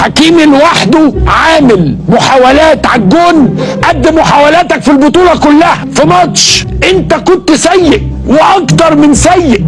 حكيمي لوحده عامل محاولات على الجون قد محاولاتك في البطولة كلها في ماتش. انت كنت سيء واكتر من سيء.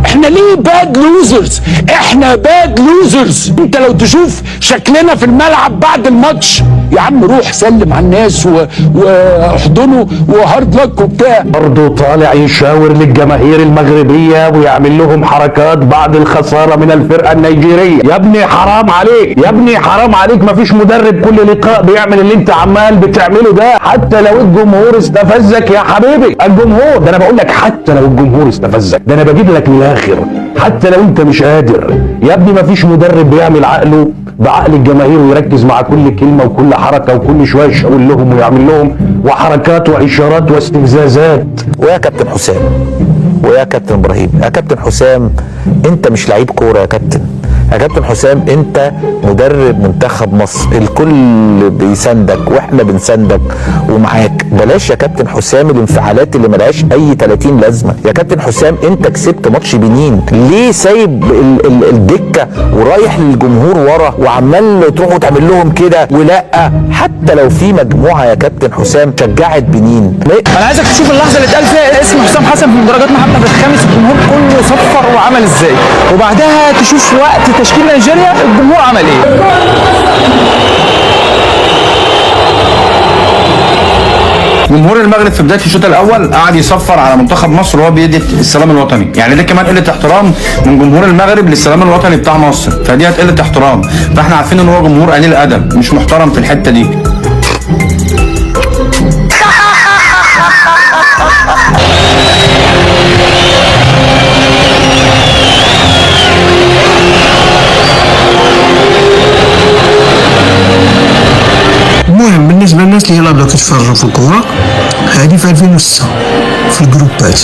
احنا ليه باد لوزرز؟ احنا باد لوزرز. انت لو تشوف شكلنا في الملعب بعد الماتش، يا عم روح سلم على الناس واحضنه وهارد لك وبتاع. برضه طالع يشاور للجماهير المغربيه ويعمل لهم حركات بعد الخساره من الفرقه النيجيريه. يا ابني حرام عليك، يا ابني حرام عليك. مفيش مدرب كل لقاء بيعمل اللي انت عمال بتعمله ده. حتى لو الجمهور استفزك يا حبيبي، الجمهور ده انا بقول لك حتى لو الجمهور استفزك، ده انا بجيب لك للاخر. حتى لو انت مش قادر يا ابني، مفيش مدرب بيعمل عقله بعقل الجماهير ويركز مع كل كلمه وكل حركه وكل شويه يشاور لهم ويعمل لهم وحركات واشارات واستفزازات. ويا كابتن حسام ويا كابتن ابراهيم، يا كابتن حسام انت مش لعيب كوره يا كابتن. يا كابتن حسام انت مدرب منتخب مصر، الكل بيساندك واحنا بنساندك ومعاك. بلاش يا كابتن حسام الانفعالات اللي ملهاش اي 30 لازمه. يا كابتن حسام انت كسبت ماتش بنين، ليه سايب الدكه ورايح للجمهور ورا وعمال تروح وتعمل لهم كده؟ ولا حتى لو في مجموعه يا كابتن حسام شجعت بنين. انا عايزك تشوف اللحظه اللي اتقال فيها اسم حسام حسن في مدرجات محمد الخامس، الجمهور كله صفر وعمل ازاي، وبعدها تشوف وقت تشكيل نيجيريا الجمهور عمل ايه. جمهور المغرب في بدايه الشوط الاول قعد يصفر على منتخب مصر وهو بيدي السلام الوطني، يعني ده كمان قله احترام من جمهور المغرب للسلام الوطني بتاع مصر، فدي قله احترام. فاحنا عارفين ان هو جمهور قليل ادب مش محترم في الحته دي. المهم بالنسبه للناس اللي يلا بداو كيتفرجوا في الكره هذه في 2006 في الجروبات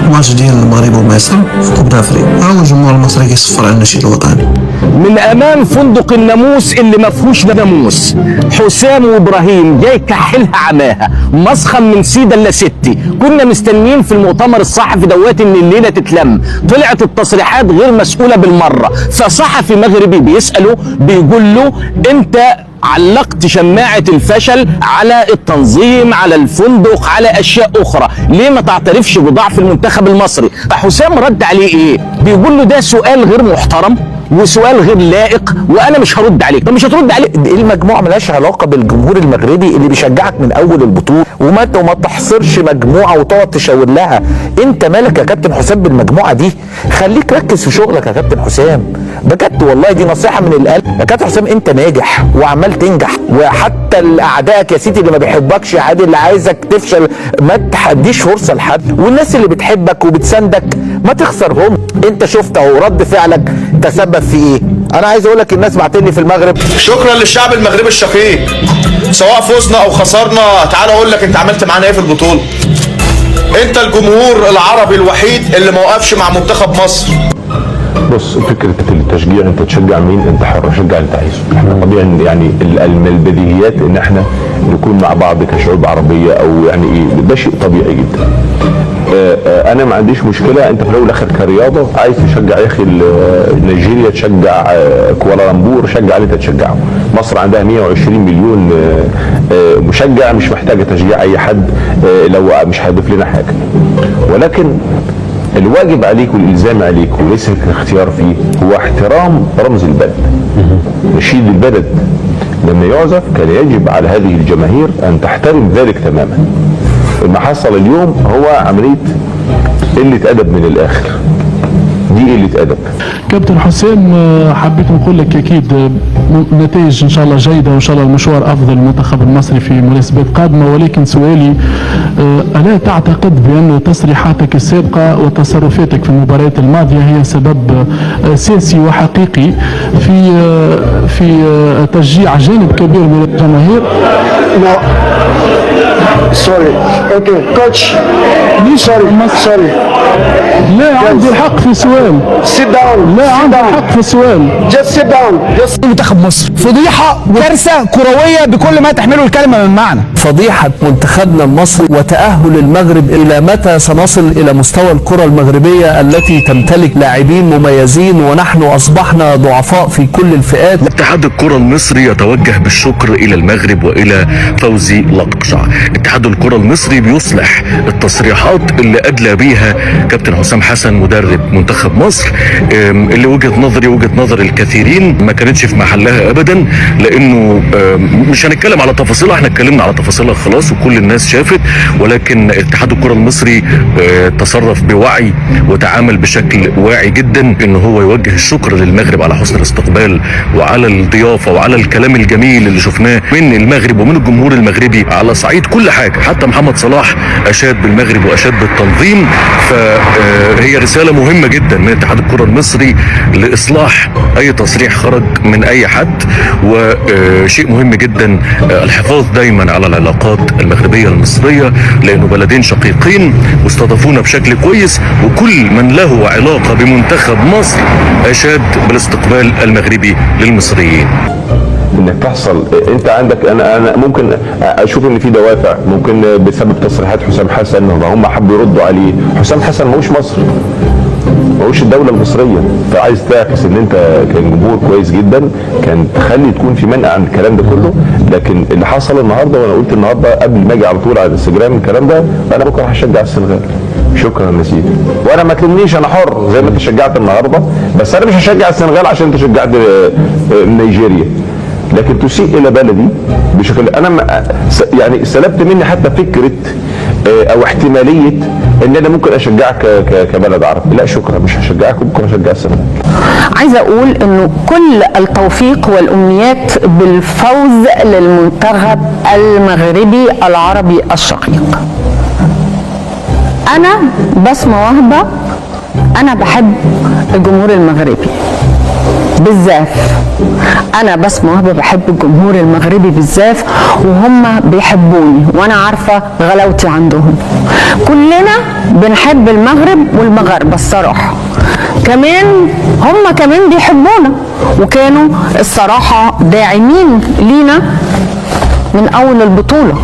الماتش ديال المغرب ومصر في كوب دافريك، ها هو الجمهور المصري كيصفر على النشيد الوطني من امام فندق الناموس اللي ما فيهوش ناموس. حسام وابراهيم جاي كحلها عماها مسخن من سيده لستي. كنا مستنيين في المؤتمر الصحفي دوات ان الليله تتلم، طلعت التصريحات غير مسؤوله بالمره. فصحفي مغربي بيساله بيقول له انت علقت شماعة الفشل على التنظيم، على الفندق، على أشياء أخرى، ليه ما تعترفش بضعف المنتخب المصري؟ حسام رد عليه إيه؟ بيقول له ده سؤال غير محترم وسؤال غير لائق وانا مش هرد عليك. طب مش هترد عليه؟ المجموعه ملهاش علاقه بالجمهور المغربي اللي بيشجعك من اول البطوله، وما تحصرش مجموعه وتقعد تشاور لها. انت مالك يا كابتن حسام بالمجموعه دي؟ خليك ركز في شغلك يا كابتن حسام، بجد والله دي نصيحه من القلب. يا كابتن حسام انت ناجح وعمال تنجح، وحتى الاعدائك يا سيدي اللي ما بيحبكش عادي، اللي عايزك تفشل ما تديش فرصه لحد، والناس اللي بتحبك وبتساندك ما تخسرهم. انت شفت اهو رد فعلك تسبب في ايه؟ انا عايز اقول لك الناس بعتني في المغرب. شكرا للشعب المغربي الشقيق، سواء فزنا او خسرنا. تعال اقول لك انت عملت معانا ايه في البطوله. انت الجمهور العربي الوحيد اللي ما وقفش مع منتخب مصر. بص، فكره التشجيع انت تشجع مين؟ انت حر، شجع اللي انت عايزه. احنا طبيعي يعني من البديهيات ان احنا نكون مع بعض كشعوب عربيه، او يعني ايه، ده شيء طبيعي جدا. انا ما عنديش مشكله. انت في الاول والاخر كرياضه عايز تشجع يا اخي نيجيريا، تشجع كوالالمبور، شجع اللي انت تشجعه. مصر عندها 120 مليون مشجع، مش محتاجه تشجيع اي حد لو مش هيضيف لنا حاجه. ولكن الواجب عليك والالزام عليك وليس الاختيار فيه هو احترام رمز البلد. نشيد البلد لما يعزف كان يجب على هذه الجماهير ان تحترم ذلك تماما. ما حصل اليوم هو عمليه قله ادب من الاخر، دي قله ادب. كابتن حسام، حبيت نقول لك اكيد نتائج ان شاء الله جيده، وان شاء الله المشوار افضل للمنتخب المصري في مناسبات قادمه، ولكن سؤالي الا تعتقد بان تصريحاتك السابقه وتصرفاتك في المباريات الماضيه هي سبب اساسي وحقيقي في تشجيع جانب كبير من الجماهير Sorry. Okay, coach. Sorry. لا عندي الحق في سؤال. Sit down. لا عندي الحق في سؤال. Just sit down. منتخب مصر فضيحه وكارثه كرويه بكل ما تحمله الكلمه من معنى. فضيحة منتخبنا المصري وتأهل المغرب. إلى متى سنصل إلى مستوى الكرة المغربية التي تمتلك لاعبين مميزين ونحن أصبحنا ضعفاء في كل الفئات؟ اتحاد الكرة المصري يتوجه بالشكر إلى المغرب وإلى فوزي لقجع. اتحاد الكرة المصري بيصلح التصريحات اللي أدلى بيها كابتن حسام حسن مدرب منتخب مصر، اللي وجهة نظر الكثيرين ما كانتش في محلها أبدا، لأنه مش هنتكلم على تفاصيلها، احنا اتكلمنا على تفاصيلها خلاص وكل الناس شافت، ولكن اتحاد الكرة المصري تصرف بوعي وتعامل بشكل واعي جدا ان هو يوجه الشكر للمغرب على حسن الاستقبال وعلى الضيافة وعلى الكلام الجميل اللي شفناه من المغرب ومن الجمهور المغربي على صعيد كل حاجة. حتى محمد صلاح اشاد بالمغرب واشاد بالتنظيم، فهي رسالة مهمة جدا من اتحاد الكرة المصري لإصلاح اي تصريح خرج من اي حد، وشيء مهم جدا الحفاظ دايما على العلاقات المغربية المصرية، لانه بلدين شقيقين واستضافونا بشكل كويس، وكل من له علاقة بمنتخب مصر اشاد بالاستقبال المغربي للمصريين. انك تحصل انت عندك، انا ممكن اشوف ان في دوافع ممكن بسبب تصريحات حسام حسن هم حبوا يردوا عليه. حسام حسن ماهوش مصر، ماهوش الدولة المصرية، فعايز تعكس ان انت كان جمهور كويس جدا كان تخلي تكون في منع عن الكلام ده كله. لكن اللي حصل النهارده، وانا قلت النهارده قبل ما اجي على طول على الانستجرام الكلام ده، انا بكره هشجع السنغال. شكرا يا سيدي، وانا ما تلمنيش، انا حر زي ما انت شجعت النهارده، بس انا مش هشجع السنغال عشان انت شجعت نيجيريا. لكن تسيء الى بلدي بشكل انا يعني سلبت مني حتى فكره او احتماليه ان انا ممكن اشجعك كبلد عربي. لا شكرا، مش هشجعك، ممكن اشجع السنغال. عايزه اقول انه كل التوفيق والامنيات بالفوز للمنتخب المغربي العربي الشقيق. انا بسمة وهبة، انا بحب الجمهور المغربي بالزاف. انا بسمة وهبة بحب الجمهور المغربي بالزاف، وهم بيحبوني وانا عارفة غلاوتي عندهم. كلنا بنحب المغرب والمغاربة الصراحة، كمان هم كمان بيحبونا، وكانوا الصراحة داعمين لينا من اول البطولة.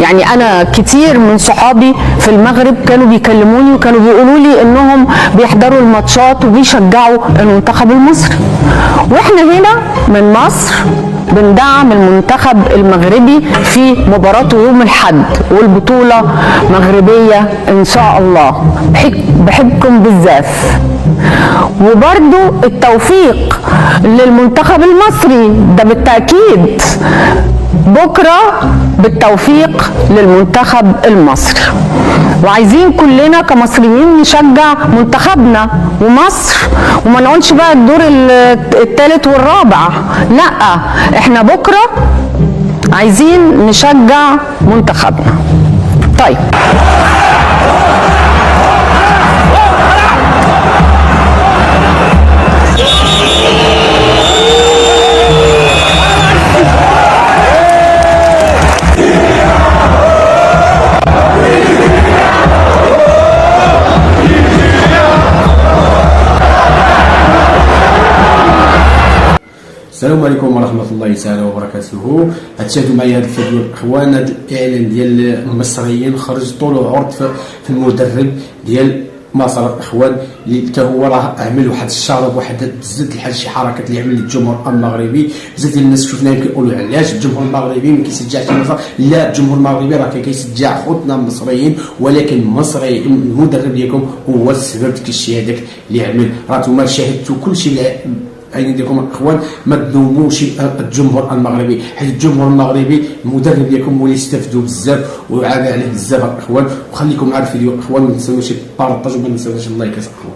يعني انا كتير من صحابي في المغرب كانوا بيكلموني وكانوا بيقولوا لي انهم بيحضروا الماتشات وبيشجعوا المنتخب المصري، واحنا هنا من مصر بندعم المنتخب المغربي في مباراته يوم الاحد، والبطولة مغربية ان شاء الله. بحبكم بالزاف، وبرضو التوفيق للمنتخب المصري ده بالتأكيد. بكرة بالتوفيق للمنتخب المصري، وعايزين كلنا كمصريين نشجع منتخبنا ومصر، وما نقولش بقى الدور الثالث والرابع، لا احنا بكرة عايزين نشجع منتخبنا. طيب السلام عليكم ورحمة الله تعالى وبركاته. تشاهدوا معي هذا الفيديو الاخوان. هذا الاعلان ديال المصريين خرج طول عرض في المدرب ديال مصر الاخوان، اللي حتى هو راه عمل واحد الشرب، واحد بزاف الحال شي حركات اللي عمل للجمهور المغربي. بزاف ديال الناس شفناهم كيقولوا علاش الجمهور المغربي ما كيشجعش مصر. لا، الجمهور المغربي راه كيشجع خوتنا المصريين، ولكن المصري المدرب ديالكم هو السبب في الشيء هذاك اللي عمل. راه نتوما شاهدتوا كلشي عينين ديالكم الاخوان. ما تلوموش الجمهور المغربي، حيت الجمهور المغربي المدرب ديالكم هو اللي استفدوا بزاف وعانى عليه بزاف الاخوان. وخليكم مع الفيديو الاخوان، ما تنساوش البارطاج وما تنساوش اللايك الاخوان.